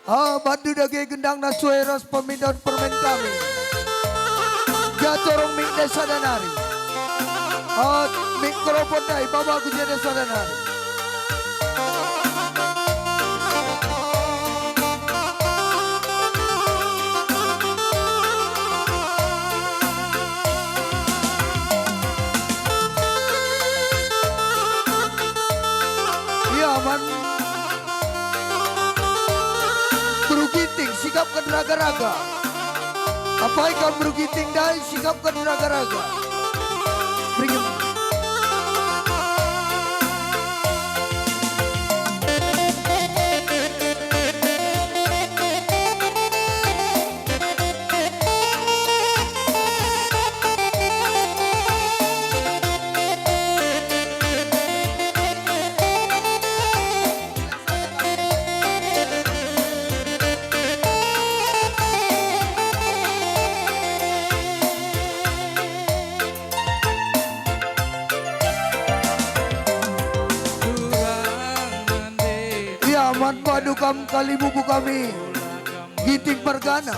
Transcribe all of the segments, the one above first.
Bantu dage gendang na sueros pemindon permen kami. Jatorong mik desa danari. Mikrofon dai bawa ku desa danari. Iya man. Berugiting sikapkan raga-raga. Apa ikan berugiting dai sikapkan raga-raga. Beri Aman padu kam kali bubu kami Giting Mergana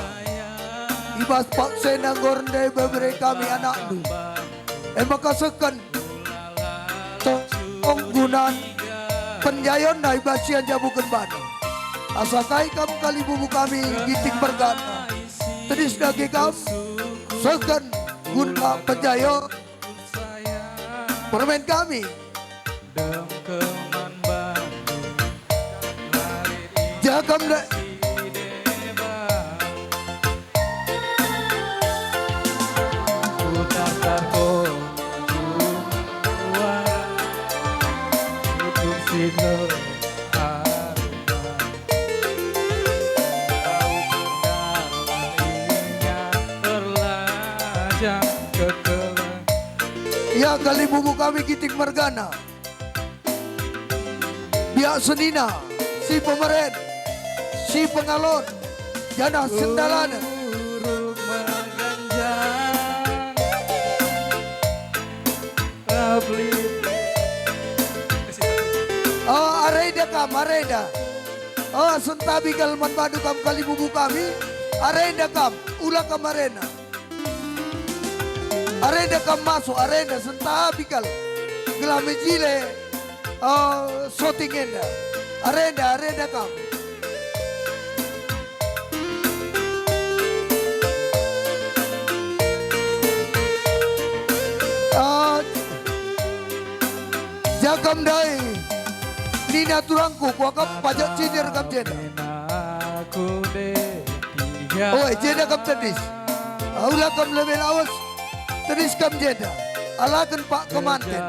Ibas pak senang gornde beberapa kami anak du makasekan penggunaan penjayon na ibasian jabukan bana asakai kam kali bubu kami Giting Mergana tedis dagi kam sekan guna penjayon permen kami Jagam le Ya kali bubu kami Giting Mergana Biak senina si pemeren si pengalon jana sendalan areda sentabi kalman badu kam kali bubu kami areda kam ulah kamarena areda kam masuk areda sentabi kal gelame jile sotingenda areda kam Jagam dai Nina turangku kuakap pajak cidir kam jeda jeda kam tedis Aula kam lebih lawas Tedis kam jeda Alakan pak kemanten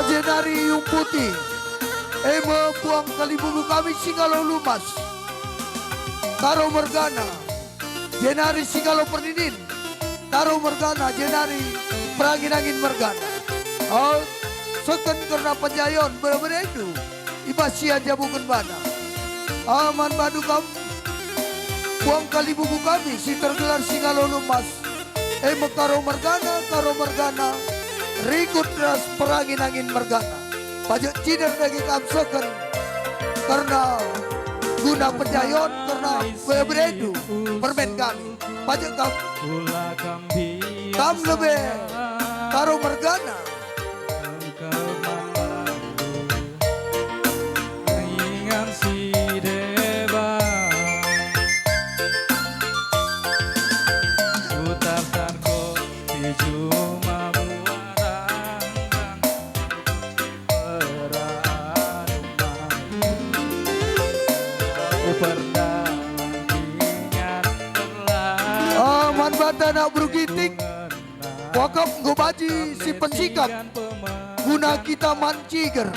Jenari yung putih buang kali bubu kami singalo lumas Taro Mergana Jenari singalo perdinin Taro Mergana Jenari perangin-angin Mergana seken karena penjayon bener-bener itu ibasian jabukan bana aman badu kam buang kali bubu kami si tergelar singalo lumas Karo Mergana Rikut ras perangin-angin Mergana pajak cider dagi kamsekan karena guna penjayon karena beberedu permen kami pajak kam lebih Karo Mergana pernah ingat telah Man bata nak bergitik wakaf ngobaji si pensikap guna kita manciger.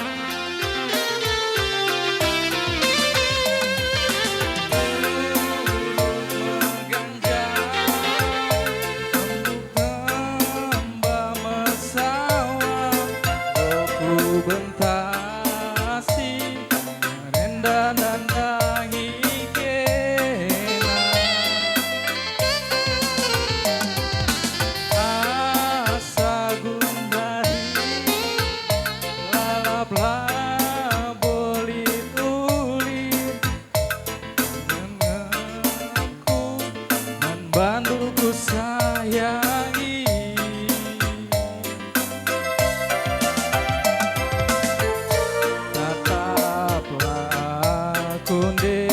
Bandungku sayangi, tataplah kunde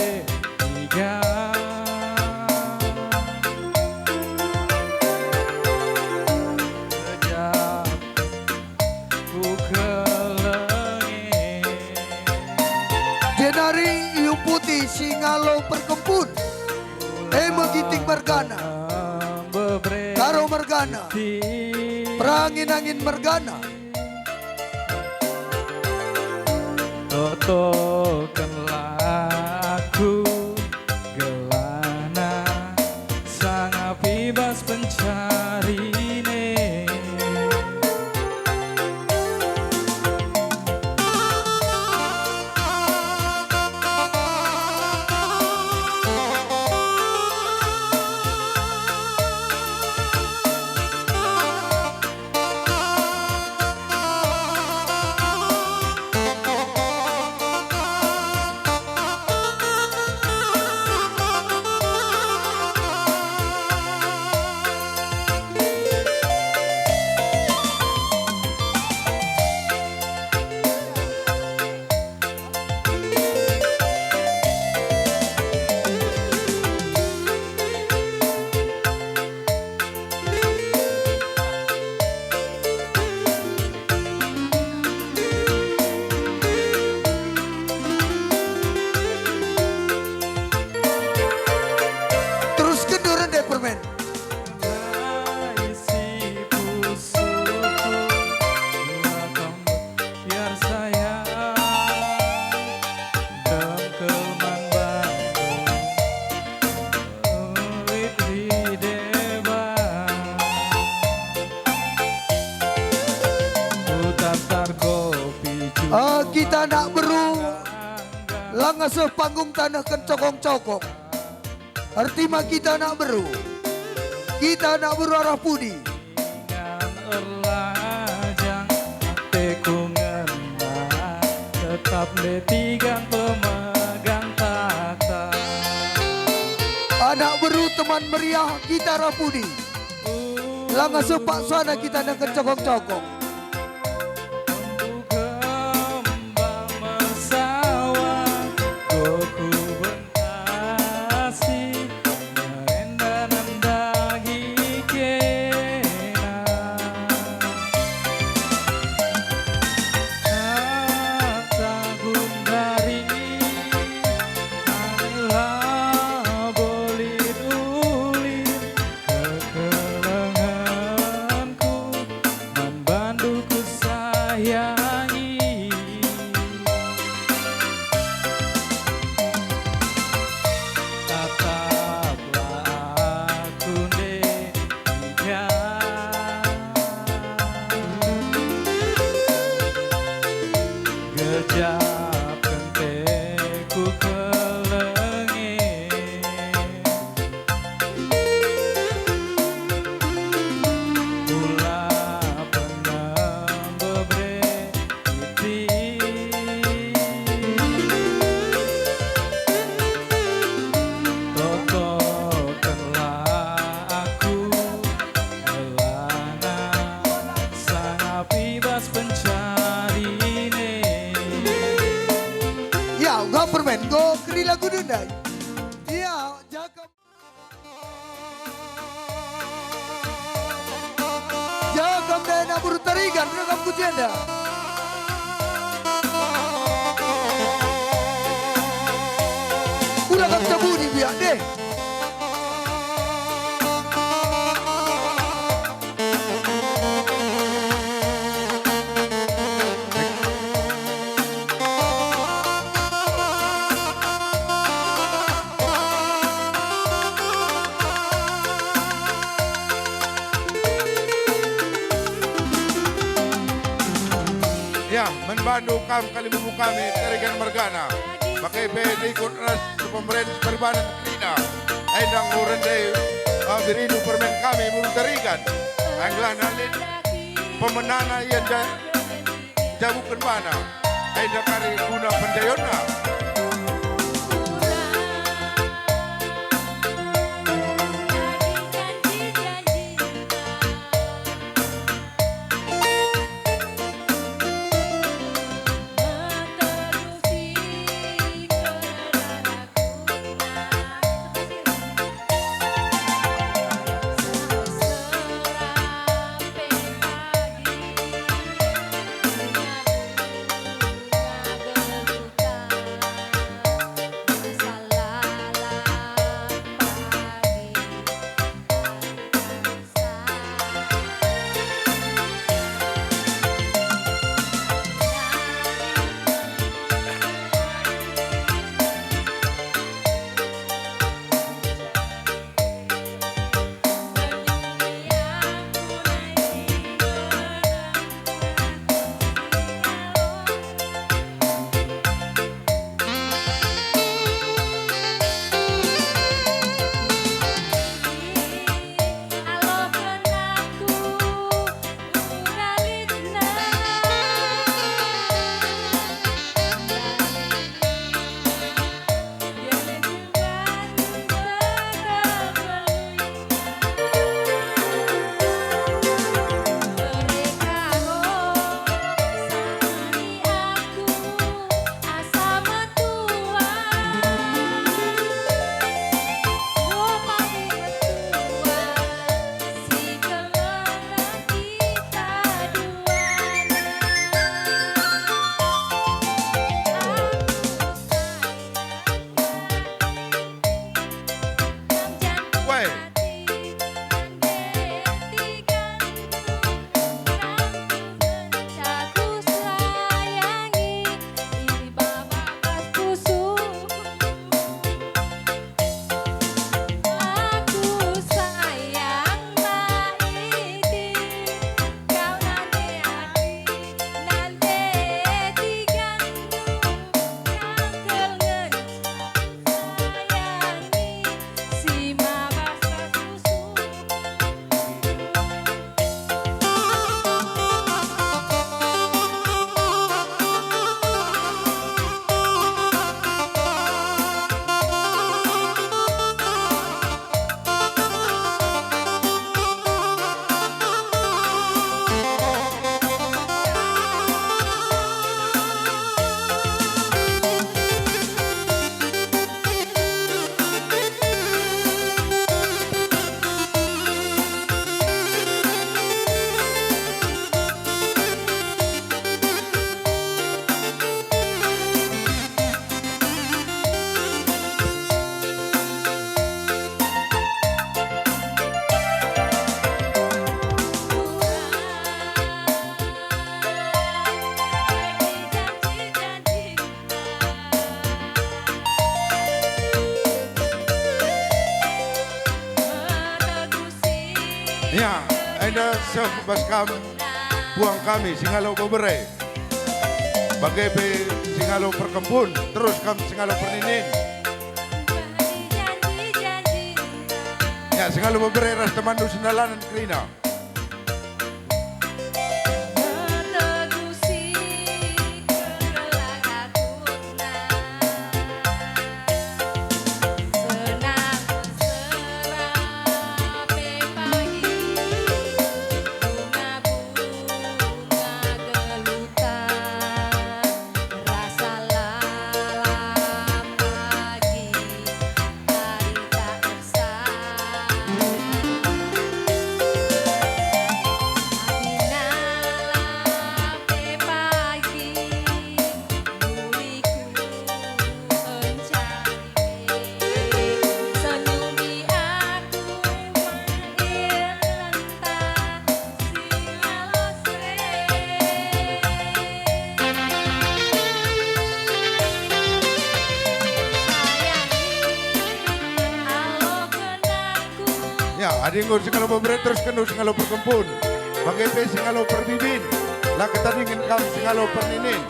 tiga, sejak ku kelengi. Jenari iu putih singalo perkempun. Megiting mergana karo mergana perangin-angin mergana totokanlah aku gelana sangat bebas pencari ne. Kita nak beru langaseh panggung tanah kencokong-cokong. Arti mah kita nak beru, kita nak beru arah pudi. Tetap letigan pemegang tata. Anak beru teman meriah kita arah pudi. Langaseh pak sana kita nak kencokong-cokong. Permen go keri lagu dendai. Iya, jaga. Jaga dena buru tarigan rekam kujenda. Udah gak bisa bunyi biar deh. Ya, membantu kami kalibubu kami Terigan Mergana. Pakai PD ikut ras pemerintah perbanan Krina. Aindang urende biridu permen kami mulu Terigan. Anglah nalin pemenana yang jabukan mana. Aindang kari guna pendayona. Ya, ada sebas kami, buang kami singalau beberai. Bagai be singalau perkebun, terus kami singalau perninin. Ya, singalau beberai ras temandu sendalanan Krina. Ya, adingur singalo pemberet terus kenu singalo perkempun. Magepe singalo perbibin. Lah ketadingin kam singalo perninin.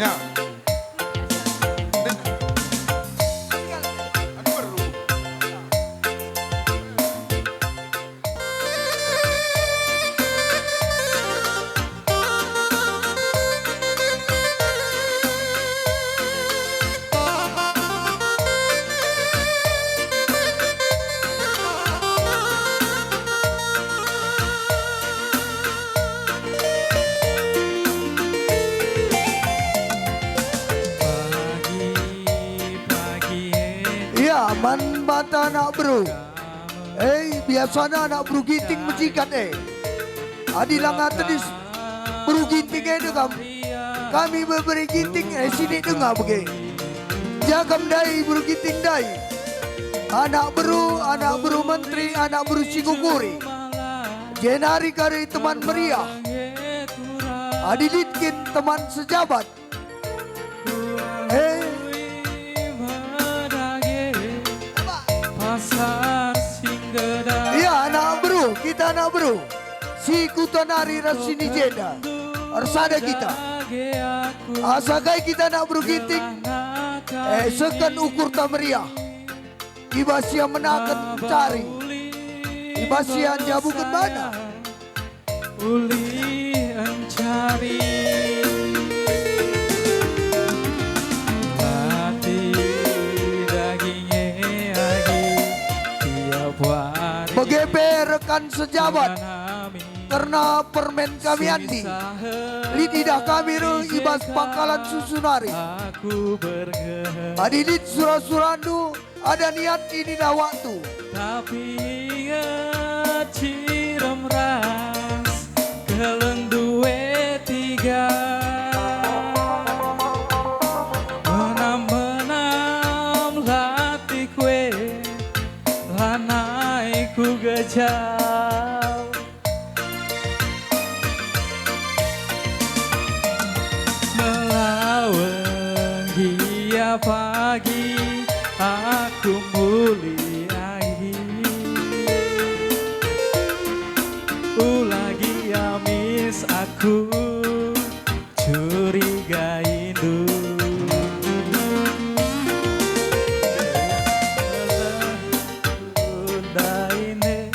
Ya. Ya, man bata anak bro. Biasanya anak bro ginting majikan Adilang atadis bro ginting dekam. Kami beri ginting sini dengar bege. Jagam dai bro ginting dai. Anak bro menteri, anak bro Siguguri. Jenari kari teman meriah. Adilitkin teman sejabat. Pasar Singgada. Iya anak bro, kita anak bro. Si Kutanari Rasini Jeda. Arsada kita. Asakai kita anak bro ginting. Sekan ukur tameriah. Ibasia menakan cari. Ibasia jabukan mana? Uli encari mati dagingnya lagi tiap hari. Begepe rekan sejabat. Karena permen kami andi. Lidah kami ibas pangkalan susunari. Aku bergerak Adilit surah-surandu. Ada niat ini dah waktu. tapi ingat cirem ras keleng duwe tiga menam-menam latih kue lanai ku gejal melawan dia pagi aku muliai ulagi amis aku curiga indu ini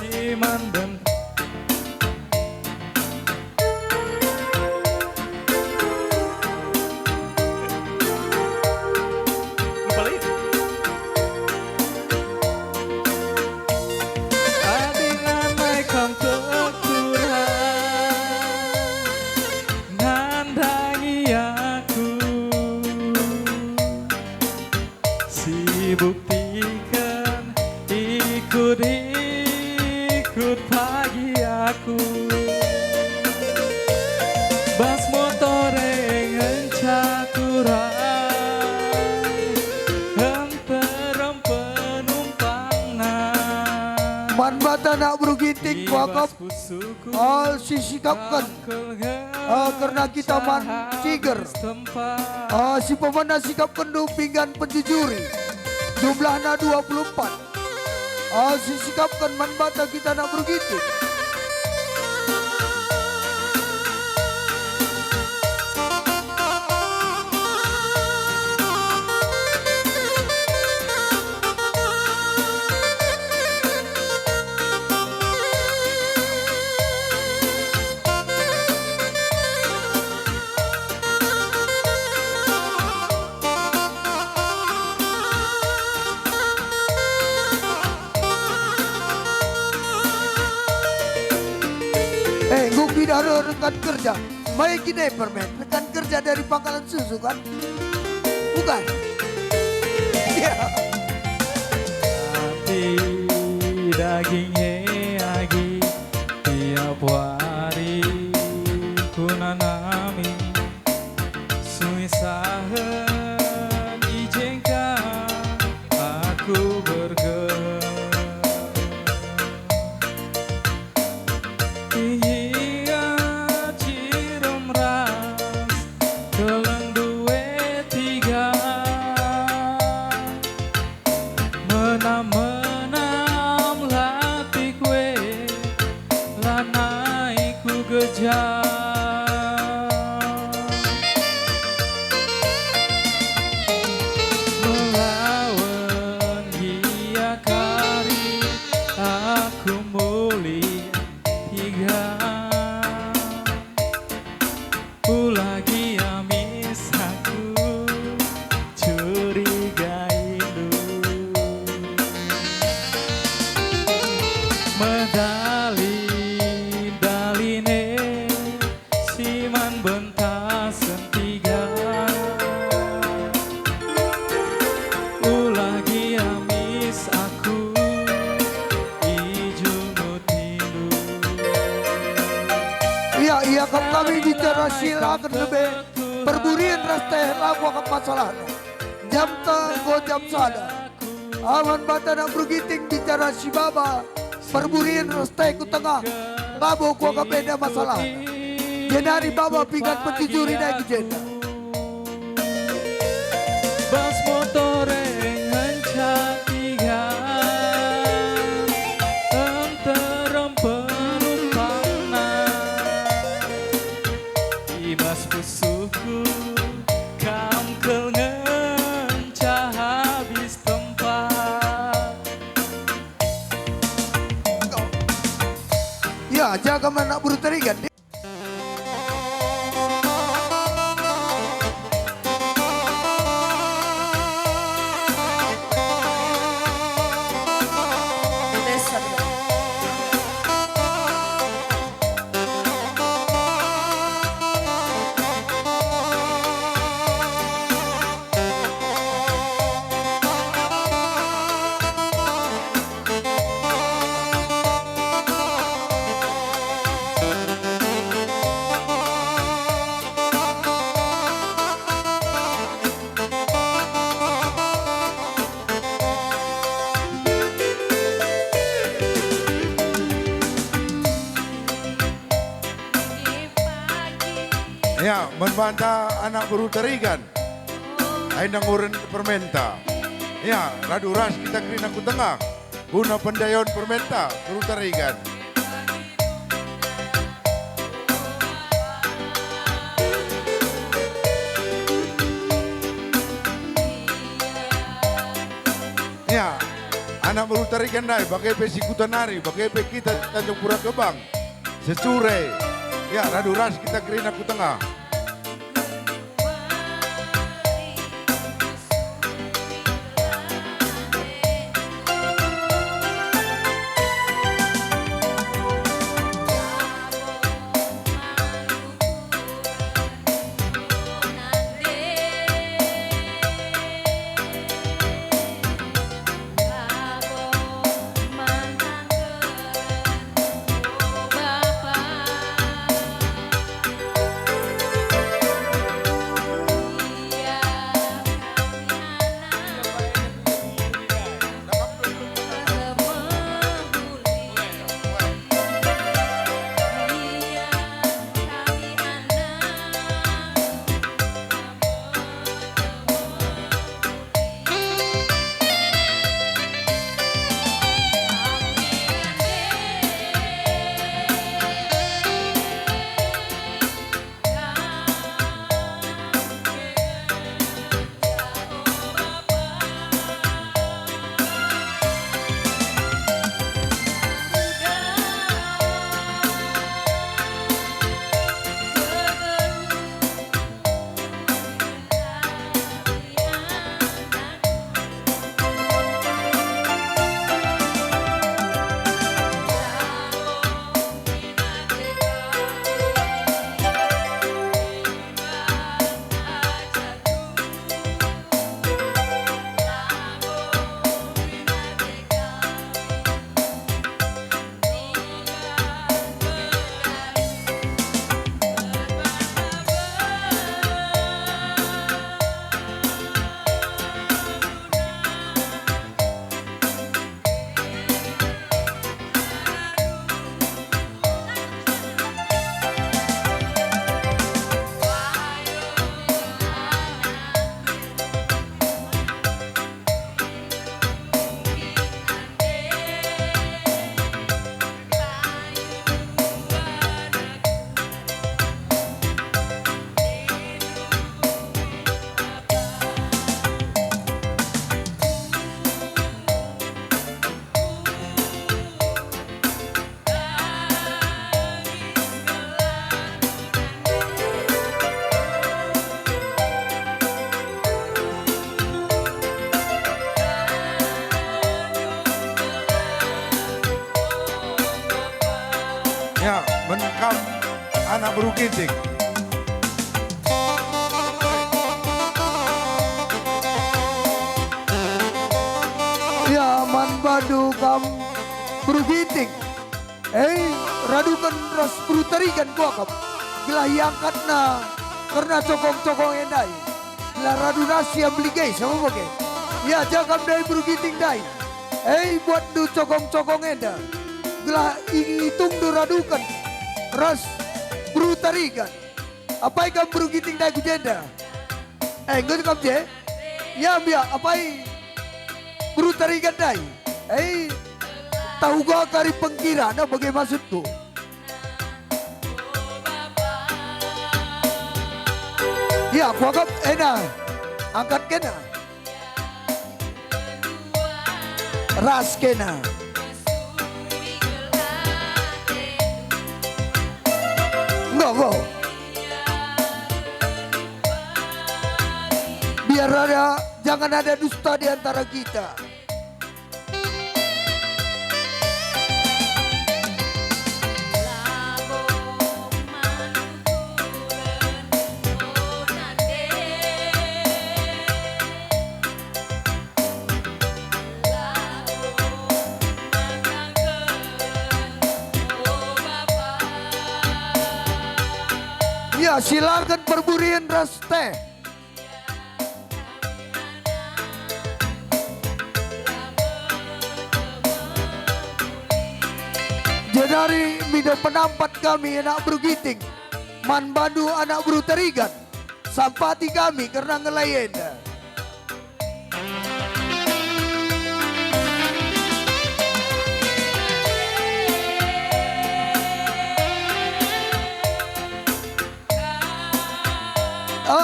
si manden buktikan ikut pagi aku bas motore ngencakurai emperem penumpang Man bata nak berugiting wakaf sisikapkan karena kita man ciger si pemenang sikapkan du pinggan penjujuri jumlahnya 24 sisikapkan man bata kita nak berugiting. rekan kerja. Mikey Neverman, rekan kerja dari Pangkalan Susu kan? Bukan? Iya. Hati dagingnya agi tiap hari ku nanami suisahan izinkan aku bergerak hingga cirum ras keleng duwe tiga menam-menam latih kue lanai ku gejar melawan dia kari aku muli tiga ulagi amis aku curigai lu medali daline siman bentasen tiga ulagi amis aku ijunut tilu Iya, iya kan kami bicara silakan lebih perburian ras teh lagu akan masalah. Jam tenggo jam sada. Aman bata nak bergiting bicara si baba. Perburian ras teh ku tengah. Babo ku akan beda masalah. Jenari baba pinggan petijuri naik jenda. bas motore ngancak tiga enterem penumpangna ibas pusuhku kam ngencah habis tempat Ya, jaga mana buru terigan. Ya, membantah anak buru terigan. Aindang uren permenta. Ya, radu ras kita kerina ku tengah. Guna pendayon permenta, buru terigan. Ya, anak buru terigan dai, bagai pe sikutanari, bagai pe kita Tanjung Pura Kebang. Secure. Ya, radu ras kita kerina ku tengah. anak Berukiting. Ya man badu kam Berukiting. Radukan ras berutarikan gua kam. Gelah yangkat na karena cokong-cokong endai. Gelah radu nasi yang beli guys sama bagai. Ya jakam dari Berukiting dai. Buat du cokong-cokong enda. Gelah hitung du radukan ras berutarikan. Apa ikam Berukiting dai kujenda? Enggak kam je? Ya biar apa berutarikan dai. Tahu gua kari pengkira, nah bagaimana maksudku? Ya, gua kap, angkat kena, ras kena. Enggak. Biar jangan ada dusta di antara kita. Ya silakan perburian ras teh. Jedari minum penampat kami anak Berukiting, man badu anak Berutarigan, sampati kami karena ngelayan.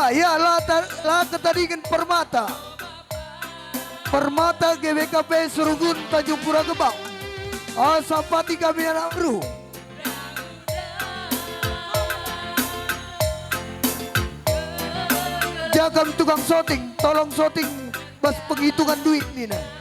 Ya lah ketadikan Permata GBKP Surugun Tanjung Pura Gebang. Sampati kami anak Bru. Jagam tukang shooting, tolong shooting bas penghitungan duit nih nah.